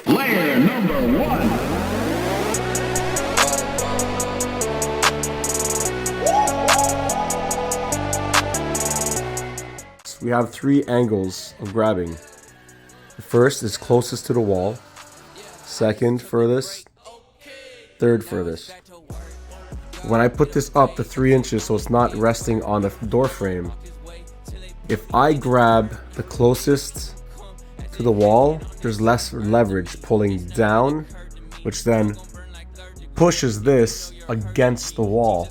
Layer number 1. We have 3 angles of grabbing. The first is closest to the wall, second furthest, third furthest. When I put this up to 3 inches so it's not resting on the door frame, if I grab the closest to the wall, there's less leverage pulling down, which then pushes this against the wall.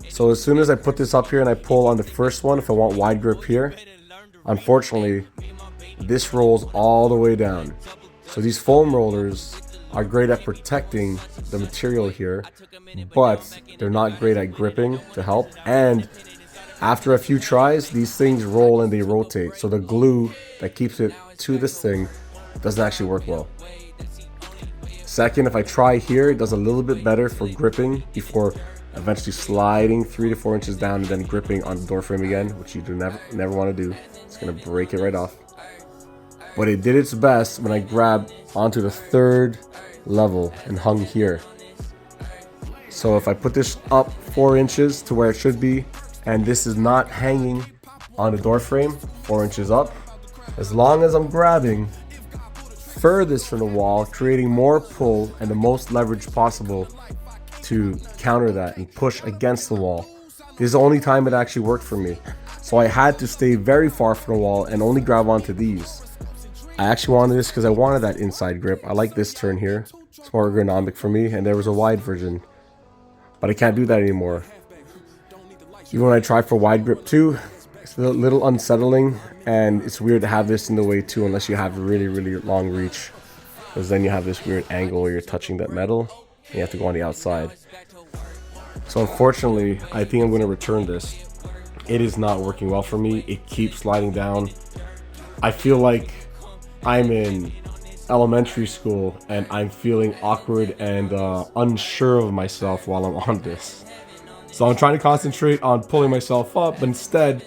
So as soon as I put this up here and I pull on the first one, if I want wide grip here, unfortunately, this rolls all the way down. So these foam rollers are great at protecting the material here, but they're not great at gripping to help. And after a few tries, these things roll and they rotate. So the glue that keeps it to this thing doesn't actually work well. Second, if I try here, it does a little bit better for gripping before eventually sliding 3 to 4 inches down and then gripping on the door frame again, which you do never want to do. It's going to break it right off. But it did its best when I grabbed onto the 3rd level and hung here. So if I put this up 4 inches to where it should be, and this is not hanging on the door frame 4 inches up, as long as I'm grabbing furthest from the wall, creating more pull and the most leverage possible to counter that and push against the wall. This is the only time it actually worked for me. So I had to stay very far from the wall and only grab onto these. I actually wanted this because I wanted that inside grip. I like this turn here. It's more ergonomic for me, and there was a wide version. But I can't do that anymore. Even when I tried for wide grip too, it's a little unsettling, and it's weird to have this in the way too unless you have a really long reach. Because then you have this weird angle where you're touching that metal. You have to go on the outside. So unfortunately, I think I'm going to return this. It is not working well for me. It keeps sliding down. I feel like I'm in elementary school and I'm feeling awkward and unsure of myself while I'm on this. So I'm trying to concentrate on pulling myself up, but instead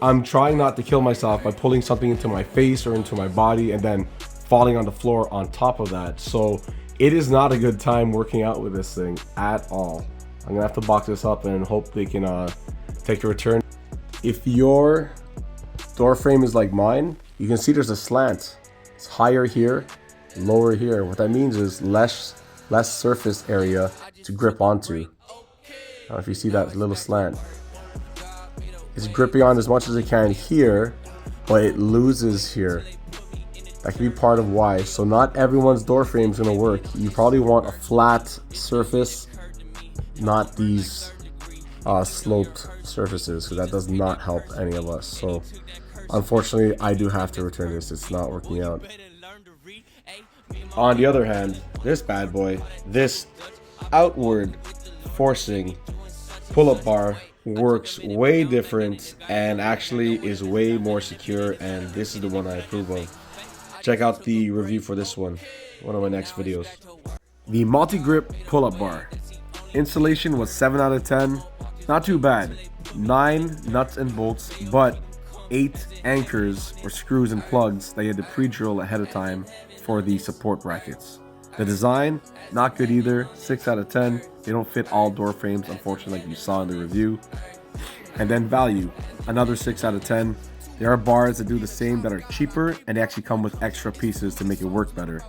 I'm trying not to kill myself by pulling something into my face or into my body and then falling on the floor on top of that. So it is not a good time working out with this thing at all. I'm gonna have to box this up and hope they can take the return. If your door frame is like mine, you can see there's a slant. It's higher here, lower here. What that means is less surface area to grip onto. I don't know if you see that little slant. It's gripping on as much as it can here, but it loses here. That could be part of why. So not everyone's door frame is going to work. You probably want a flat surface, not these sloped surfaces, because that does not help any of us. So unfortunately, I do have to return this. It's not working out. On the other hand, this bad boy, this outward forcing pull-up bar works way different and actually is way more secure, and this is the one I approve of. Check out the review for this one of my next videos. The multi-grip pull-up bar. Installation was 7 out of 10. Not too bad. 9 nuts and bolts, but 8 anchors or screws and plugs that you had to pre-drill ahead of time for the support brackets. The design, not good either. 6 out of 10. They don't fit all door frames, unfortunately, like you saw in the review. And then value, another 6 out of 10. There are bars that do the same that are cheaper and they actually come with extra pieces to make it work better.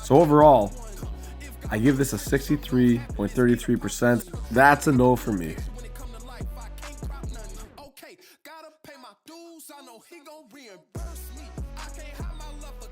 So overall, I give this a 63.33%. That's a no for me. Okay, gotta pay my dues. I know he gon' reimburse me. I can't hide my love for